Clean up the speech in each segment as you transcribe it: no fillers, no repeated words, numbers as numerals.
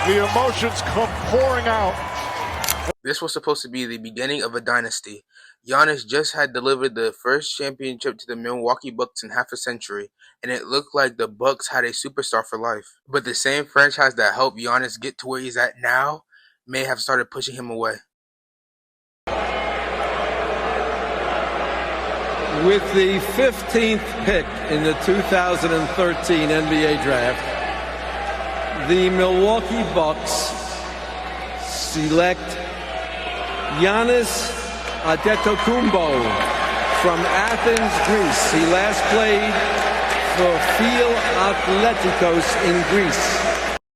The emotions come pouring out. This was supposed to be the beginning of a dynasty. Giannis just had delivered the first championship to the Milwaukee Bucks in half a century, and it looked like the Bucks had a superstar for life. But the same franchise that helped Giannis get to where he's at now may have started pushing him away. With the 15th pick in the 2013 NBA Draft, the Milwaukee Bucks select Giannis Antetokounmpo from Athens, Greece. He last played for Fil Atletikos in Greece.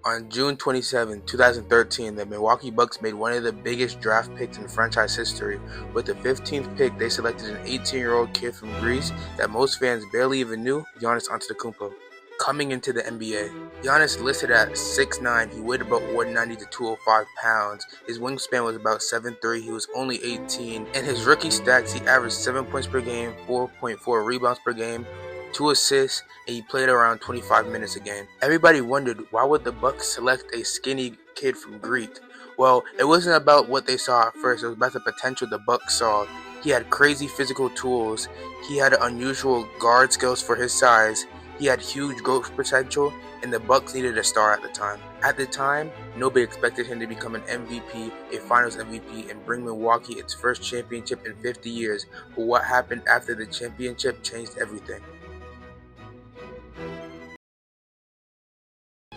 On June 27, 2013, the Milwaukee Bucks made one of the biggest draft picks in franchise history. With the 15th pick, they selected an 18-year-old kid from Greece that most fans barely even knew, Giannis Antetokounmpo. Coming into the NBA, Giannis listed at 6'9", he weighed about 190 to 205 pounds. His wingspan was about 7'3", he was only 18. In his rookie stats, he averaged 7 points per game, 4.4 rebounds per game, 2 assists, and he played around 25 minutes a game. Everybody wondered, why would the Bucks select a skinny kid from Greece? Well, it wasn't about what they saw at first, it was about the potential the Bucks saw. He had crazy physical tools, he had unusual guard skills for his size, he had huge growth potential, and the Bucks needed a star at the time. At the time, nobody expected him to become an MVP, a Finals MVP, and bring Milwaukee its first championship in 50 years. But what happened after the championship changed everything.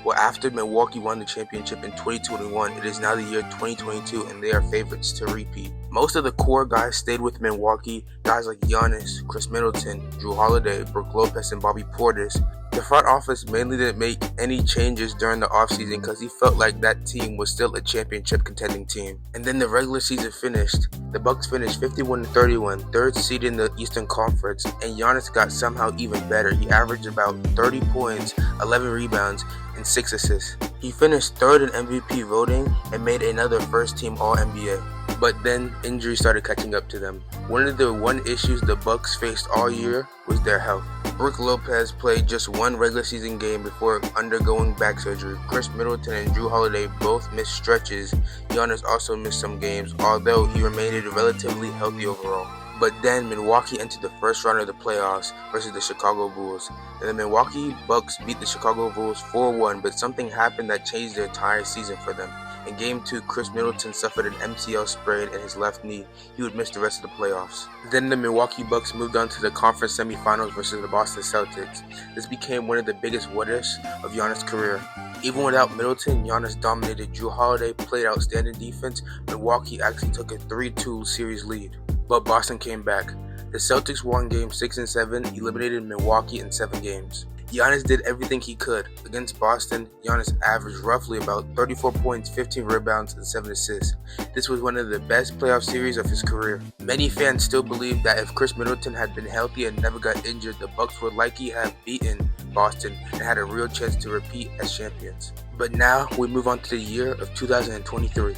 Well, after Milwaukee won the championship in 2021, it is now the year 2022 and they are favorites to repeat. Most of the core guys stayed with Milwaukee, guys like Giannis, Chris Middleton, Jrue Holiday, Brook Lopez, and Bobby Portis. The front office mainly didn't make any changes during the offseason because he felt like that team was still a championship contending team. And then the regular season finished. The Bucks finished 51-31, third seed in the Eastern Conference, and Giannis got somehow even better. He averaged about 30 points, 11 rebounds, and 6 assists. He finished third in MVP voting and made another first-team All-NBA. But then injuries started catching up to them. One of the issues the Bucks faced all year was their health. Brook Lopez played just one regular season game before undergoing back surgery. Chris Middleton and Jrue Holiday both missed stretches. Giannis also missed some games, although he remained relatively healthy overall. But then Milwaukee entered the first round of the playoffs versus the Chicago Bulls. And the Milwaukee Bucks beat the Chicago Bulls 4-1, but something happened that changed the entire season for them. In Game 2, Chris Middleton suffered an MCL sprain in his left knee. He would miss the rest of the playoffs. Then the Milwaukee Bucks moved on to the conference semifinals versus the Boston Celtics. This became one of the biggest what-ifs of Giannis' career. Even without Middleton, Giannis dominated. Jrue Holiday played outstanding defense. Milwaukee actually took a 3-2 series lead. But Boston came back. The Celtics won Game 6 and 7, eliminated Milwaukee in 7 games. Giannis did everything he could. Against Boston, Giannis averaged roughly about 34 points, 15 rebounds, and 7 assists. This was one of the best playoff series of his career. Many fans still believe that if Chris Middleton had been healthy and never got injured, the Bucks would likely have beaten Boston and had a real chance to repeat as champions. But now we move on to the year of 2023.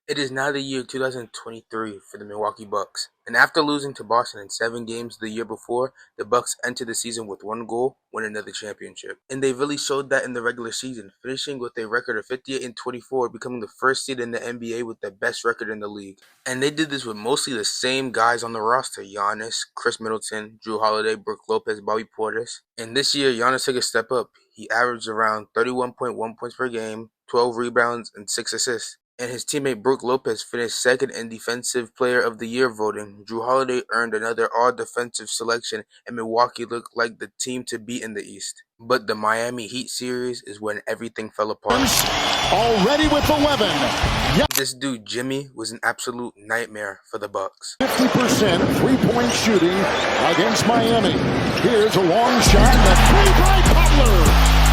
It is now the year 2023 for the Milwaukee Bucks, and after losing to Boston in 7 games the year before, the Bucks entered the season with one goal: win another championship. And they really showed that in the regular season, finishing with a record of 58-24, becoming the first seed in the NBA with the best record in the league. And they did this with mostly the same guys on the roster: Giannis, Chris Middleton, Jrue Holiday, Brook Lopez, Bobby Portis. And this year, Giannis took a step up. He averaged around 31.1 points per game, 12 rebounds, and 6 assists. And his teammate Brook Lopez finished second in Defensive Player of the Year voting. Jrue Holiday earned another All-Defensive selection, and Milwaukee looked like the team to beat in the East. But the Miami Heat series is when everything fell apart. Already with 11. This dude Jimmy was an absolute nightmare for the Bucks. 50% three-point shooting against Miami. Here's a long shot, and the three by Butler.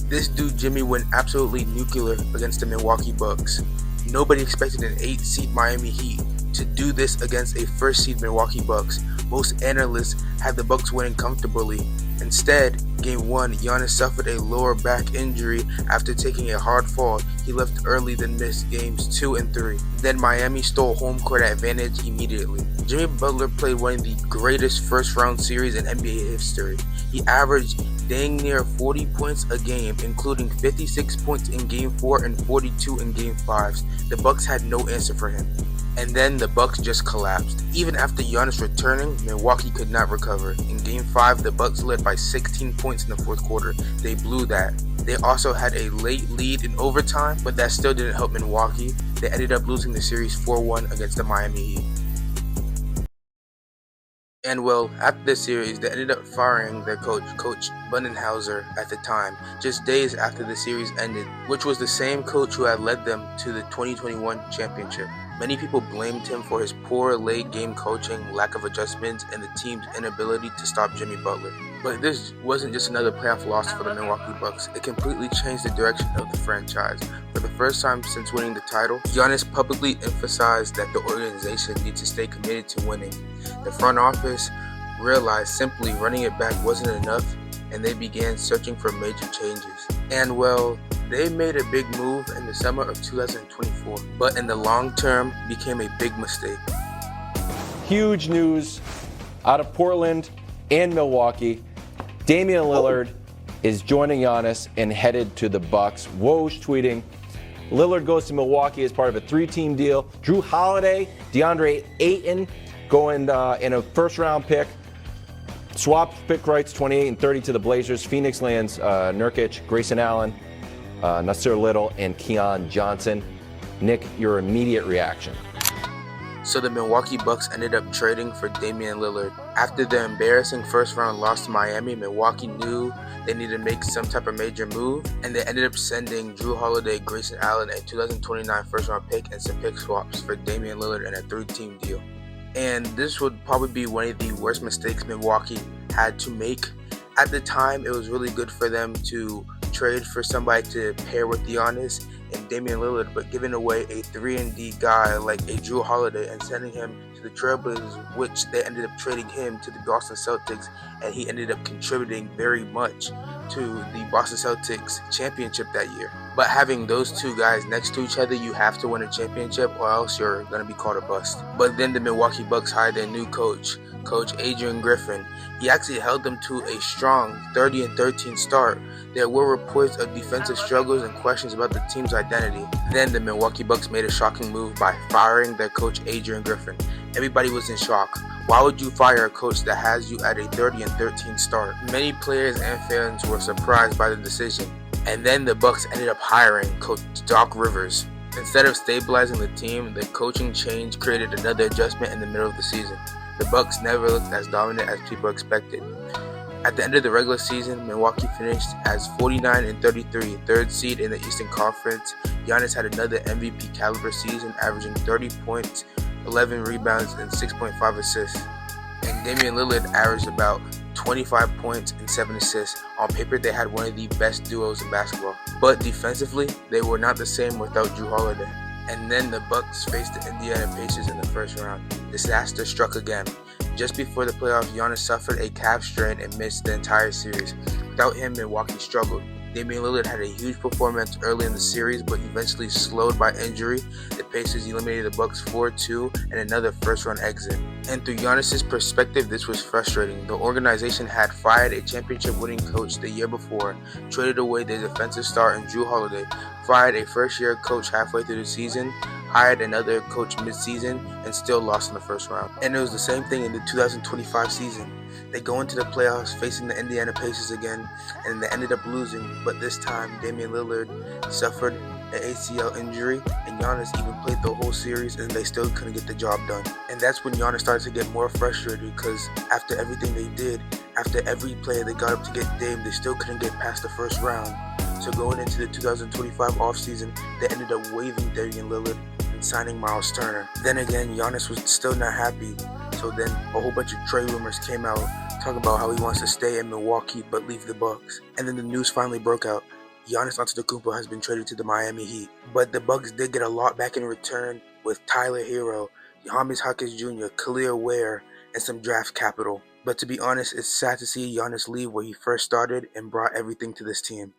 This dude Jimmy went absolutely nuclear against the Milwaukee Bucks. Nobody expected an 8-seed Miami Heat to do this against a 1st-seed Milwaukee Bucks. Most analysts had the Bucks winning comfortably. Instead, Game 1, Giannis suffered a lower back injury after taking a hard fall. He left early, then missed Games 2 and 3. Then Miami stole home court advantage immediately. Jimmy Butler played one of the greatest first-round series in NBA history. He averaged dang near 40 points a game, including 56 points in Game 4 and 42 in Game 5s. The Bucks had no answer for him. And then the Bucks just collapsed. Even after Giannis returning, Milwaukee could not recover. In Game 5, the Bucks led by 16 points in the fourth quarter. They blew that. They also had a late lead in overtime, but that still didn't help Milwaukee. They ended up losing the series 4-1 against the Miami Heat. And well, after this series, they ended up firing their coach, Coach Budenholzer, at the time, just days after the series ended, which was the same coach who had led them to the 2021 championship. Many people blamed him for his poor late-game coaching, lack of adjustments, and the team's inability to stop Jimmy Butler. But this wasn't just another playoff loss for the Milwaukee Bucks. It completely changed the direction of the franchise. For the first time since winning the title, Giannis publicly emphasized that the organization needs to stay committed to winning. The front office realized simply running it back wasn't enough, and they began searching for major changes. And well, they made a big move in the summer of 2024, but in the long term became a big mistake. Huge news out of Portland and Milwaukee. Damian Lillard is joining Giannis and headed to the Bucks. Woj tweeting, Lillard goes to Milwaukee as part of a 3-team deal. Jrue Holiday, DeAndre Ayton going in a first-round pick. Swap pick rights 28 and 30 to the Blazers. Phoenix lands Nurkic, Grayson Allen, Nasir Little, and Keon Johnson. Nick, your immediate reaction? So the Milwaukee Bucks ended up trading for Damian Lillard. After the embarrassing first-round loss to Miami, Milwaukee knew they needed to make some type of major move, and they ended up sending Jrue Holiday, Grayson Allen, a 2029 first-round pick, and some pick swaps for Damian Lillard in a 3-team deal. And this would probably be one of the worst mistakes Milwaukee had to make. At the time, it was really good for them to trade for somebody to pair with Giannis and Damian Lillard, but giving away a 3-and-D guy like a Jrue Holiday and sending him to the Trailblazers, which they ended up trading him to the Boston Celtics, and he ended up contributing very much to the Boston Celtics championship that year. But having those two guys next to each other, you have to win a championship or else you're going to be called a bust. But then the Milwaukee Bucks hired their new coach, Coach Adrian Griffin. He actually held them to a strong 30-13 start. There were reports of defensive struggles and questions about the team's identity. Then the Milwaukee Bucks made a shocking move by firing their coach Adrian Griffin. Everybody was in shock. Why would you fire a coach that has you at a 30-13 start? Many players and fans were surprised by the decision. And then the Bucks ended up hiring Coach Doc Rivers. Instead of stabilizing the team, the coaching change created another adjustment in the middle of the season. The Bucks never looked as dominant as people expected. At the end of the regular season, Milwaukee finished as 49-33, third seed in the Eastern Conference. Giannis had another MVP caliber season, averaging 30 points, 11 rebounds, and 6.5 assists. And Damian Lillard averaged about 25 points and 7 assists. On paper, they had one of the best duos in basketball. But defensively, they were not the same without Jrue Holiday. And then the Bucks faced the Indiana Pacers in the first round. Disaster struck again. Just before the playoffs, Giannis suffered a calf strain and missed the entire series. Without him, Milwaukee struggled. Damian Lillard had a huge performance early in the series, but eventually slowed by injury. The Pacers eliminated the Bucks 4-2 and another first-round exit. And through Giannis' perspective, this was frustrating. The organization had fired a championship-winning coach the year before, traded away their defensive star in Jrue Holiday, fired a first-year coach halfway through the season, hired another coach mid-season, and still lost in the first round. And it was the same thing in the 2025 season. They go into the playoffs facing the Indiana Pacers again, and they ended up losing, but this time Damian Lillard suffered an ACL injury, and Giannis even played the whole series, and they still couldn't get the job done. And that's when Giannis started to get more frustrated, because after everything they did, after every play they got up to get Dame, they still couldn't get past the first round. So going into the 2025 offseason, they ended up waiving Damian Lillard and signing Miles Turner. Then again, Giannis was still not happy. So then a whole bunch of trade rumors came out talking about how he wants to stay in Milwaukee but leave the Bucks. And then the news finally broke out. Giannis Antetokounmpo has been traded to the Miami Heat. But the Bucks did get a lot back in return with Tyler Hero, James Hawkins Jr., Khalil Ware, and some draft capital. But to be honest, it's sad to see Giannis leave where he first started and brought everything to this team.